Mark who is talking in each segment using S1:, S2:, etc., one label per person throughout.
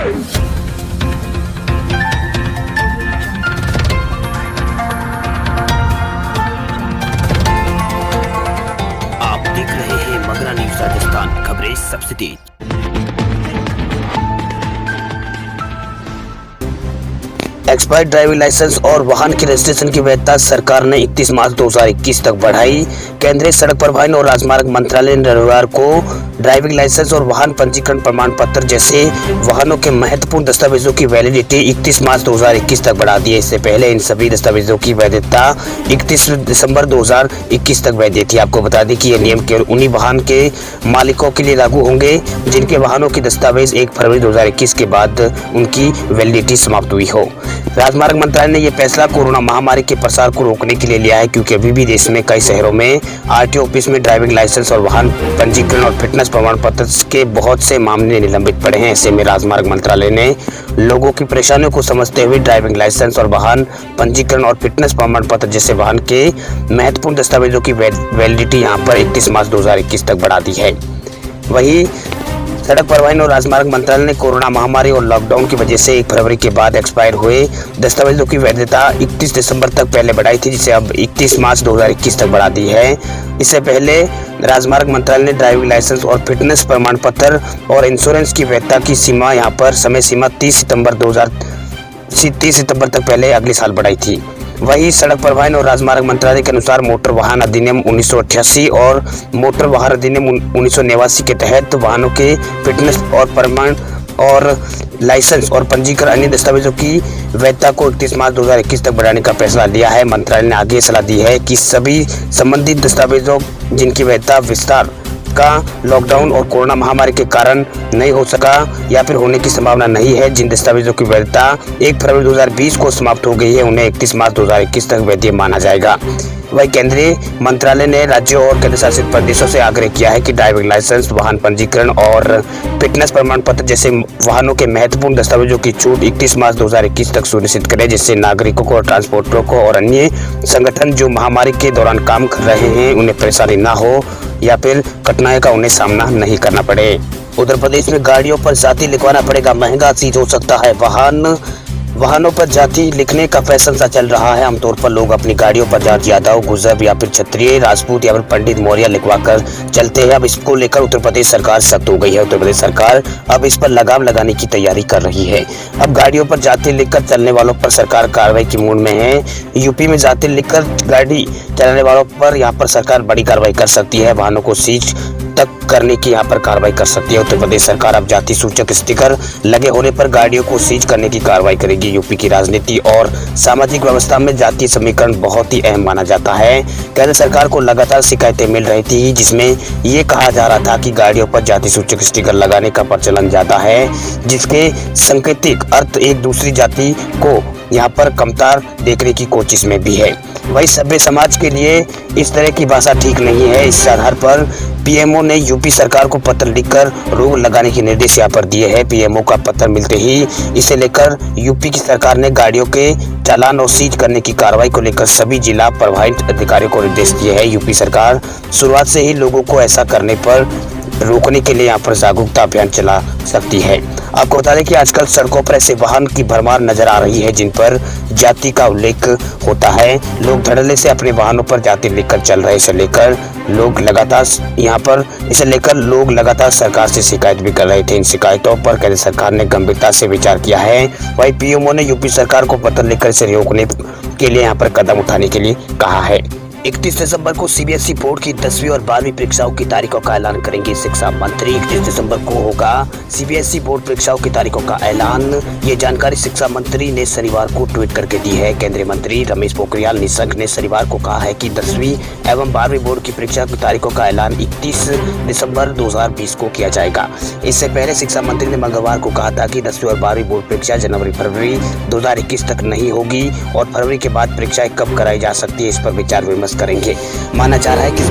S1: आप देख रहे हैं मगरा न्यूज राजस्थान, खबरें सबसे तेज। एक्सपायर्ड ड्राइविंग लाइसेंस और वाहन के रजिस्ट्रेशन की वैधता सरकार ने 31 मार्च 2021 तक बढ़ाई। केंद्रीय सड़क परिवहन और राजमार्ग मंत्रालय ने रविवार को ड्राइविंग लाइसेंस और वाहन पंजीकरण प्रमाण पत्र जैसे वाहनों के महत्वपूर्ण दस्तावेजों की वैलिडिटी 31 मार्च 2021 तक बढ़ा दी है। इससे पहले इन सभी दस्तावेजों की वैधता 31 दिसंबर 2021 तक वैध थी। आपको बता दें कि यह नियम केवल उन्हीं वाहन के मालिकों के लिए लागू होंगे जिनके वाहनों की दस्तावेज 1 फरवरी 2021 के बाद उनकी वैलिडिटी समाप्त हुई हो। राजमार्ग मंत्रालय ने यह फैसला कोरोना महामारी के प्रसार को रोकने के लिए लिया है, क्योंकि अभी भी देश में कई शहरों में आरटीओ ऑफिस में ड्राइविंग लाइसेंस और वाहन पंजीकरण और फिटनेस प्रमाण पत्र के बहुत से मामले निलंबित पड़े हैं। ऐसे में राजमार्ग मंत्रालय ने लोगों की परेशानियों को समझते हुए ड्राइविंग लाइसेंस और वाहन पंजीकरण और फिटनेस प्रमाण पत्र जैसे वाहन के महत्वपूर्ण दस्तावेजों की वैलिडिटी यहाँ पर 31 मार्च 2021 तक बढ़ा दी है। वहीं सड़क परिवहन और राजमार्ग मंत्रालय ने कोरोना महामारी और लॉकडाउन की वजह से 1 फरवरी के बाद एक्सपायर हुए दस्तावेजों की वैधता 31 दिसंबर तक पहले बढ़ाई थी, जिसे अब 31 मार्च 2021 तक बढ़ा दी है। इससे पहले राजमार्ग मंत्रालय ने ड्राइविंग लाइसेंस और फिटनेस प्रमाण पत्र और इंश्योरेंस की वैधता की सीमा यहाँ पर समय सीमा 30 सितंबर तक पहले अगले साल बढ़ाई थी। वही सड़क परिवहन और राजमार्ग मंत्रालय के अनुसार मोटर वाहन अधिनियम 1988 और मोटर वाहन अधिनियम 1989 के तहत वाहनों के फिटनेस और प्रमाण और लाइसेंस और पंजीकरण अन्य दस्तावेजों की वैधता को 31 मार्च 2021 तक बढ़ाने का फैसला लिया है। मंत्रालय ने आगे सलाह दी है कि सभी संबंधित दस्तावेजों जिनकी वैधता विस्तार का लॉकडाउन और कोरोना महामारी के कारण नहीं हो सका या फिर होने की संभावना नहीं है, जिन दस्तावेजों की वैधता 1 फरवरी 2020 को समाप्त हो गई है, उन्हें 31 मार्च 2021 तक वैध माना जाएगा। वही केंद्रीय मंत्रालय ने राज्यों और केंद्र शासित प्रदेशों से आग्रह किया है कि ड्राइविंग लाइसेंस, वाहन पंजीकरण और फिटनेस प्रमाण पत्र जैसे वाहनों के महत्वपूर्ण दस्तावेजों की छूट 31 मार्च 2021 तक सुनिश्चित करें, जिससे नागरिकों को, ट्रांसपोर्टरों को और अन्य संगठन जो महामारी के दौरान काम कर रहे हैं उन्हें परेशानी न हो या फिर कठिनाई का उन्हें सामना नहीं करना पड़े। उत्तर प्रदेश में गाड़ियों पर जाति लिखवाना पड़ेगा, महंगा चीज हो सकता है। वाहनों पर जाति लिखने का फैशन सा चल रहा है। आमतौर पर लोग अपनी गाड़ियों पर जाति यादव, गुजर या फिर क्षत्रिय, राजपूत या फिर पंडित, मौर्य लिखवा कर चलते हैं। अब इसको लेकर उत्तर प्रदेश सरकार सख्त हो गई है। उत्तर प्रदेश सरकार अब इस पर लगाम लगाने की तैयारी कर रही है। अब गाड़ियों पर जाति लिखकर चलने वालों पर सरकार कार्रवाई की मूड में है। यूपी में जाति लिखकर गाड़ी चलाने वालों पर यहाँ पर सरकार बड़ी कार्रवाई कर सकती है। वाहनों को सीज तक करने की यहाँ पर कार्रवाई कर सकती है। उत्तर प्रदेश सरकार अब जाति सूचक स्टिकर लगे होने पर गाड़ियों को सीज करने की कार्रवाई करेगी। यूपी की राजनीति और सामाजिक व्यवस्था में जातीय समीकरण बहुत ही अहम माना जाता है। केंद्र सरकार को लगातार शिकायतें मिल रही थी, जिसमें ये कहा जा रहा था कि गाड़ियों पर जाति सूचक स्टिकर लगाने का प्रचलन ज्यादा है, जिसके सांकेतिक अर्थ एक दूसरी जाति को यहाँ पर कमतर देखने की कोशिश में भी है। वही सभ्य समाज के लिए इस तरह की भाषा ठीक नहीं है। इस आधार पर पीएमओ ने यूपी सरकार को पत्र लिखकर रोक लगाने के निर्देश यहाँ पर दिए हैं। पीएमओ का पत्र मिलते ही इसे लेकर यूपी की सरकार ने गाड़ियों के चालान और सीज करने की कार्रवाई को लेकर सभी जिला परिवहन अधिकारियों को निर्देश दिए हैं। यूपी सरकार शुरुआत से ही लोगों को ऐसा करने पर रोकने के लिए यहाँ पर जागरूकता अभियान चला सकती है। आपको बता दें कि आजकल सड़कों पर ऐसे वाहन की भरमार नजर आ रही है जिन पर जाति का उल्लेख होता है। लोग धड़ल्ले से अपने वाहनों पर जाति लिखकर चल रहे, इसे लेकर लोग लगातार सरकार से शिकायत भी कर रहे थे। इन शिकायतों पर केंद्र सरकार ने गंभीरता से विचार किया है। वहीं पीएमओ ने यूपी सरकार को पत्र लिखकर इसे रोकने के लिए यहाँ पर कदम उठाने के लिए कहा है। 31 दिसंबर को सीबीएसई बोर्ड की 10वीं और 12वीं परीक्षाओं की तारीखों का ऐलान करेंगे शिक्षा मंत्री। 31 दिसंबर को होगा सीबीएसई बोर्ड परीक्षाओं की तारीखों का ऐलान। ये जानकारी शिक्षा मंत्री ने शनिवार को ट्वीट करके दी है। केंद्रीय मंत्री रमेश पोखरियाल निशंक ने शनिवार को कहा है कि 10वीं एवं 12वीं बोर्ड की परीक्षा की तारीखों का ऐलान 31 दिसंबर 2020 को किया जाएगा। इससे पहले शिक्षा मंत्री ने मंगलवार को कहा था कि 10वीं और 12वीं बोर्ड परीक्षा जनवरी-फरवरी 2021 तक नहीं होगी और फरवरी के बाद परीक्षाएं कब कराई जा सकती है, इस पर विचार विमर्श करेंगे। माना जा रहा है कि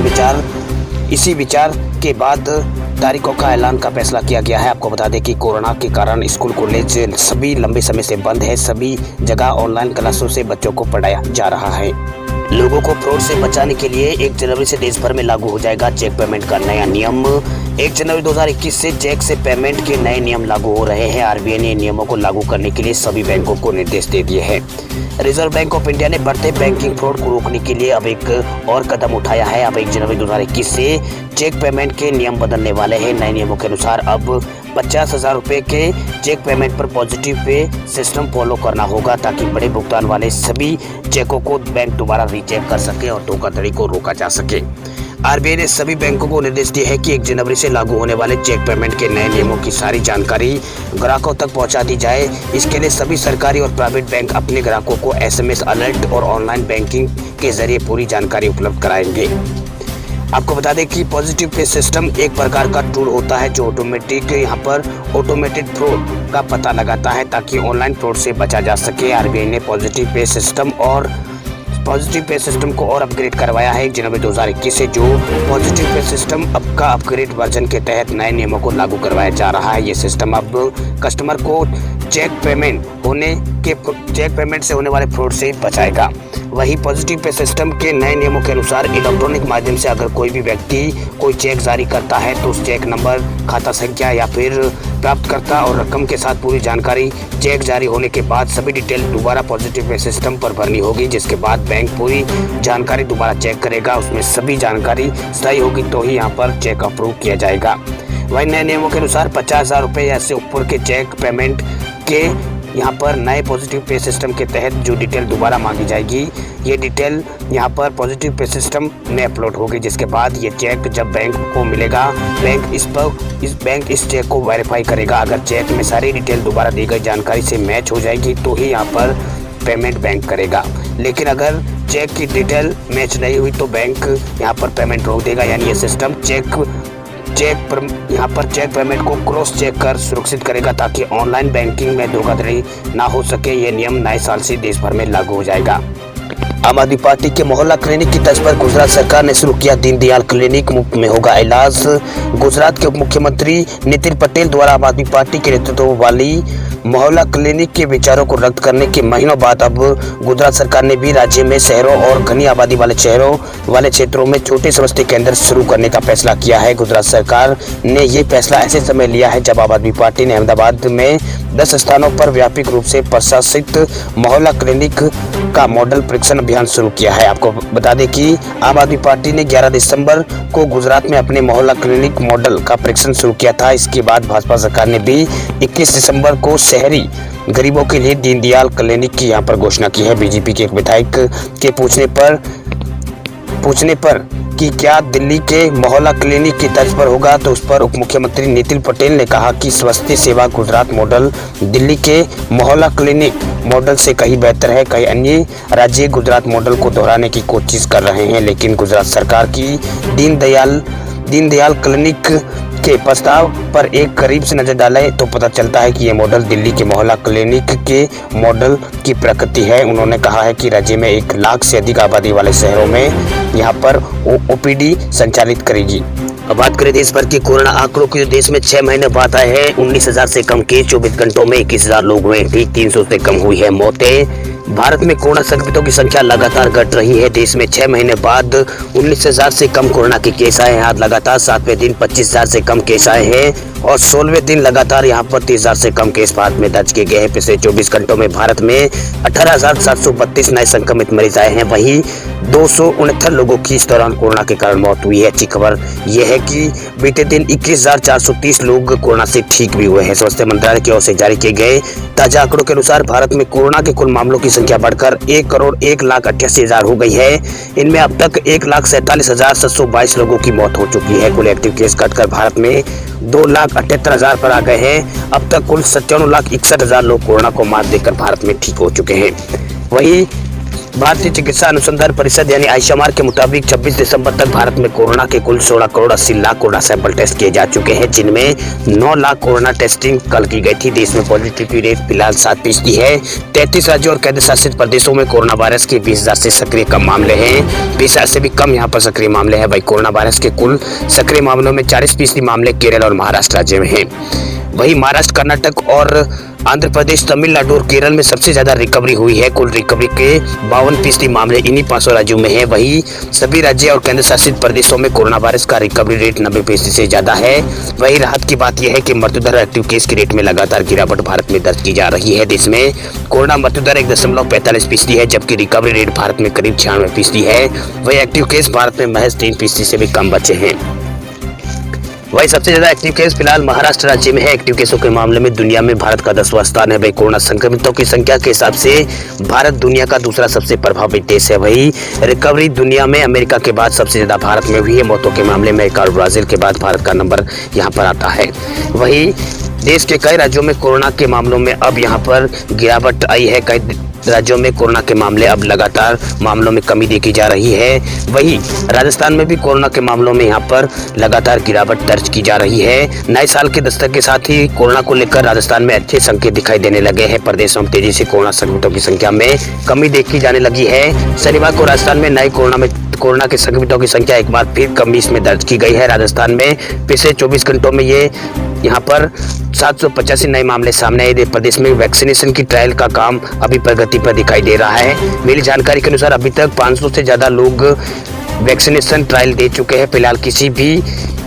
S1: इसी विचार के बाद तारीखों का ऐलान का फैसला किया गया है। आपको बता दें कि कोरोना के कारण स्कूल कॉलेज सभी लंबे समय से बंद है। सभी जगह ऑनलाइन क्लासों से बच्चों को पढ़ाया जा रहा है। लोगों को फ्रॉड से बचाने के लिए 1 जनवरी से देश भर में लागू हो जाएगा चेक पेमेंट का नया नियम। 1 जनवरी 2021 से चेक से पेमेंट के नए नियम लागू हो रहे हैं। आरबीआई ने नियमों को लागू करने के लिए सभी बैंकों को निर्देश दे दिए हैं। रिजर्व बैंक ऑफ इंडिया ने बढ़ते बैंकिंग फ्रॉड को रोकने के लिए अब एक और कदम उठाया है। अब 1 जनवरी 2021 से चेक पेमेंट के नियम बदलने वाले हैं। नए नियमों के अनुसार अब 50,000 रुपये के चेक पेमेंट पर पॉजिटिव पे सिस्टम फॉलो करना होगा, ताकि बड़े भुगतान वाले सभी चेकों को बैंक दोबारा रीचेक कर सके और धोखाधड़ी को रोका जा सके। आरबीआई ने सभी बैंकों को निर्देश दिया है कि 1 जनवरी से लागू होने वाले चेक पेमेंट के नए नियमों की सारी जानकारी ग्राहकों तक पहुंचा दी जाए। इसके लिए सभी सरकारी और प्राइवेट बैंक अपने ग्राहकों को एसएमएस अलर्ट और ऑनलाइन बैंकिंग के जरिए पूरी जानकारी उपलब्ध कराएंगे। आपको बता दें कि पॉजिटिव पे सिस्टम एक प्रकार का टूल होता है जो ऑटोमेटेड फ्रॉड का पता लगाता है, ताकि ऑनलाइन फ्रॉड से बचा जा सके। आरबीआई ने पॉजिटिव पे सिस्टम को और अपग्रेड करवाया है। 1 जनवरी 2021 से जो पॉजिटिव पे सिस्टम अब का अपग्रेड वर्जन के तहत नए नियमों को लागू करवाया जा रहा है। ये सिस्टम अब कस्टमर को चेक पेमेंट से होने वाले फ्रॉड से बचाएगा। वही पॉजिटिव पे सिस्टम के नए नियमों के अनुसार इलेक्ट्रॉनिक माध्यम से अगर कोई भी व्यक्ति कोई चेक जारी करता है तो उस चेक नंबर, खाता संख्या या फिर प्राप्तकर्ता और रकम के साथ पूरी जानकारी चेक जारी होने के बाद सभी डिटेल दोबारा पॉजिटिव पे सिस्टम पर भरनी होगी, जिसके बाद बैंक पूरी जानकारी दोबारा चेक करेगा। उसमें सभी जानकारी सही होगी तो ही यहाँ पर चेक अप्रूव किया जाएगा। वही नए नियमों के अनुसार 50,000 रुपये या इससे ऊपर के चेक पेमेंट के यहाँ पर नए पॉजिटिव पे सिस्टम के तहत जो डिटेल दोबारा मांगी जाएगी, ये डिटेल यहाँ पर पॉजिटिव पे सिस्टम में अपलोड होगी, जिसके बाद ये चेक जब बैंक को मिलेगा, बैंक इस चेक को वेरीफाई करेगा। अगर चेक में सारी डिटेल दोबारा दी गई जानकारी से मैच हो जाएगी तो ही यहाँ पर पेमेंट बैंक करेगा। लेकिन अगर चेक की डिटेल मैच नहीं हुई तो बैंक यहाँ पर पेमेंट रोक देगा। यानी ये सिस्टम यहाँ पर चेक पेमेंट को क्रॉस चेक कर सुरक्षित करेगा, ताकि ऑनलाइन बैंकिंग में धोखाधड़ी ना हो सके। ये नियम नए साल से देश भर में लागू हो जाएगा। आम आदमी पार्टी के मोहल्ला क्लिनिक की तर्ज पर गुजरात सरकार ने शुरू किया दीनदयाल क्लिनिक, मुफ्त में होगा इलाज। गुजरात के उप मुख्यमंत्री नितिन पटेल द्वारा आम आदमी पार्टी के नेतृत्व वाली मोहल्ला क्लिनिक के विचारों को रद्द करने के महीनों बाद अब गुजरात सरकार ने भी राज्य में शहरों और घनी आबादी वाले क्षेत्रों में छोटे स्वास्थ्य केंद्र शुरू करने का फैसला किया है। गुजरात सरकार ने ये फैसला ऐसे समय लिया है जब आम आदमी पार्टी ने अहमदाबाद में 10 स्थानों पर व्यापक रूप से प्रशासित मोहल्ला क्लिनिक का मॉडल परीक्षण अभियान शुरू किया है। आपको बता दें कि आम आदमी पार्टी ने 11 दिसंबर को गुजरात में अपने मोहल्ला क्लिनिक मॉडल का परीक्षण शुरू किया था। इसके बाद भाजपा सरकार ने भी 21 दिसंबर को शहरी गरीबों के लिए दीनदयाल क्लिनिक की यहाँ पर घोषणा की है। बीजेपी के एक विधायक के पूछने पर कि क्या दिल्ली के मोहल्ला क्लिनिक की तर्ज पर होगा, तो उस पर उप मुख्यमंत्री नितिन पटेल ने कहा कि स्वास्थ्य सेवा गुजरात मॉडल दिल्ली के मोहल्ला क्लिनिक मॉडल से कहीं बेहतर है। कई अन्य राज्य गुजरात मॉडल को दोहराने की कोशिश कर रहे हैं, लेकिन गुजरात सरकार की दीनदयाल क्लिनिक के प्रस्ताव पर एक करीब से नजर डालें तो पता चलता है कि ये मॉडल दिल्ली के मोहल्ला क्लिनिक के मॉडल की प्रकृति है। उन्होंने कहा है कि राज्य में 1 लाख से अधिक आबादी वाले शहरों में यहाँ पर ओपीडी संचालित करेगी। अब बात करें देश भर के कोरोना आंकड़ों की, तो देश में 6 महीने बाद आए हैं 19,000 से कम केस। 24 घंटों में 21,000 लोग हुए ठीक, 300 से कम हुई है मौतें। भारत में कोरोना संक्रमितों की संख्या लगातार घट रही है। देश में 6 महीने बाद 19,000 से कम कोरोना के केस आए हैं। आज लगातार 7वें दिन 25,000 से कम केस आए हैं और 16वें दिन लगातार यहाँ पर 30,000 से कम केस भारत में दर्ज किए गए हैं। पिछले 24 घंटों में भारत में 18,732 नए संक्रमित मरीज आए हैं। वहीं 269 लोगों की इस दौरान कोरोना के कारण मौत हुई है। अच्छी खबर यह है कि बीते दिन 21,430 लोग कोरोना से ठीक भी हुए हैं। स्वास्थ्य मंत्रालय की ओर से जारी किए गए ताजा आंकड़ों के अनुसार भारत में कोरोना के कुल मामलों की संख्या बढ़कर 1,01,88,000 हो गई है। इनमें अब तक 1,47,722 लोगों की मौत हो चुकी है। कुल एक्टिव केस घटकर भारत में 2,78,000 पर आ गए हैं। अब तक कुल 97,61,000 लोग कोरोना को मात देकर भारत में ठीक हो चुके हैं। वहीं भारतीय चिकित्सा अनुसंधान परिषद यानी आईसीएमआर के मुताबिक 26 दिसंबर तक भारत में कोरोना के कुल 16 crore 80 lakh corona sample test किए जा चुके हैं, जिनमें 9 लाख कोरोना टेस्टिंग कल की गई थी। देश में पॉजिटिविटी रेट फिलहाल 7% है। 33 राज्यों और केंद्र शासित प्रदेशों में कोरोना वायरस के 20,000 से सक्रिय कम मामले हैं। 20,000 से भी कम यहाँ पर सक्रिय मामले हैं। वही कोरोना वायरस के कुल सक्रिय मामलों में 40% मामले केरल और महाराष्ट्र राज्य में हैं। वही महाराष्ट्र, कर्नाटक और आंध्र प्रदेश, तमिलनाडु और केरल में सबसे ज्यादा रिकवरी हुई है। कुल रिकवरी के 52% मामले इन्हीं 500 राज्यों में है। वहीं सभी राज्य और केंद्र शासित प्रदेशों में कोरोना वायरस का रिकवरी रेट 90% से ज्यादा है। वहीं राहत की बात यह है कि मृत्यु दर एक्टिव केस के रेट में लगातार गिरावट भारत में दर्ज की जा रही है। देश में कोरोना मृत्यु दर 1.45% है, जबकि रिकवरी रेट भारत में करीब 96% है। वही एक्टिव केस भारत में महज 3% से भी कम बचे हैं। वही सबसे ज्यादा एक्टिव केस फिलहाल महाराष्ट्र राज्य में है। एक्टिव केसों के मामले में दुनिया में भारत का 10वां स्थान है। वही कोरोना संक्रमितों की संख्या के हिसाब से भारत दुनिया का दूसरा सबसे प्रभावित देश है। वही रिकवरी दुनिया में अमेरिका के बाद सबसे ज्यादा भारत में हुई है। मौतों के मामले में एक और ब्राजील के बाद भारत का नंबर यहाँ पर आता है। वही देश के कई राज्यों में कोरोना के मामलों में अब यहाँ पर गिरावट आई है। कई राज्यों में कोरोना के मामले अब लगातार मामलों में कमी देखी जा रही है। वहीं राजस्थान में भी कोरोना के मामलों में यहाँ पर लगातार गिरावट दर्ज की जा रही है। नए साल के दस्तक के साथ ही कोरोना को लेकर राजस्थान में अच्छे संकेत दिखाई देने लगे हैं। प्रदेश में तेजी से कोरोना संक्रमितों की संख्या में कमी देखी जाने लगी है। शनिवार को राजस्थान में नए कोरोना के संक्रमितों की संख्या एक बार फिर कमी इसमें दर्ज की गई है। राजस्थान में पिछले 24 घंटों में ये यहाँ पर 785 नए मामले सामने आए। प्रदेश में वैक्सीनेशन की ट्रायल का काम अभी प्रगति पर दिखाई दे रहा है। मिली जानकारी के अनुसार अभी तक 500 से ज्यादा लोग वैक्सीनेशन ट्रायल दे चुके हैं। फिलहाल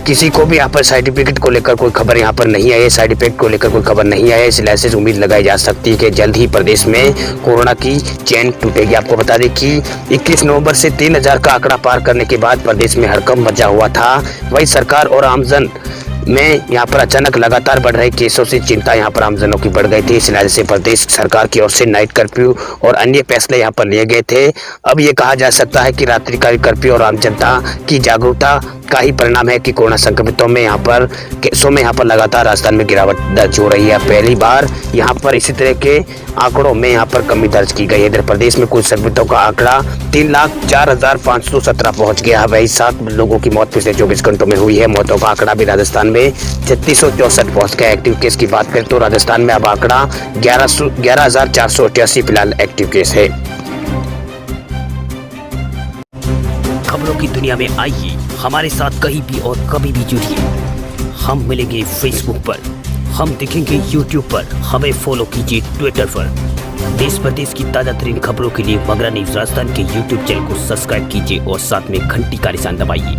S1: किसी को भी यहाँ पर साइड इफेक्ट को लेकर कोई खबर यहाँ पर नहीं आई है। साइड इफेक्ट को लेकर कोई खबर नहीं आई है। इस लिहाज से उम्मीद लगाई जा सकती है कि जल्द ही प्रदेश में कोरोना की चेन टूटेगी। आपको बता दें कि 21 नवंबर से 3000 का आंकड़ा पार करने के बाद प्रदेश में हड़कंप मचा हुआ था। वही सरकार और आमजन में यहाँ पर अचानक लगातार बढ़ रहे केसों से चिंता यहाँ पर आमजनों की बढ़ गई थी। इस लिहाज से प्रदेश सरकार की ओर से नाइट कर्फ्यू और अन्य फैसले यहाँ पर लिए गए थे। अब ये कहा जा सकता है कि रात्रिकालीन कर्फ्यू और आम जनता की जागरूकता का ही परिणाम है कि कोरोना संक्रमितों में यहाँ पर केसों में यहाँ पर लगातार राजस्थान में गिरावट दर्ज हो रही है। पहली बार यहाँ पर इसी तरह के आंकड़ों में यहाँ पर कमी दर्ज की गई है। इधर प्रदेश में कुल संक्रमितों का आंकड़ा 3,04,517 पहुंच गया है। वही 7 लोगों की मौत पिछले 24 घंटों में हुई है। मौतों का आंकड़ा भी राजस्थान में 3664 पहुंच गया। एक्टिव केस की बात करें तो राजस्थान में अब आंकड़ा 11,488 फिलहाल एक्टिव केस है।
S2: खबरों की दुनिया में आइए हमारे साथ कहीं भी और कभी भी जुड़िए। हम मिलेंगे फेसबुक पर, हम दिखेंगे यूट्यूब पर, हमें फॉलो कीजिए ट्विटर पर। देश प्रदेश की ताजा तरीन खबरों के लिए मगरा न्यूज राजस्थान के यूट्यूब चैनल को सब्सक्राइब कीजिए और साथ में घंटी का निशान दबाइए।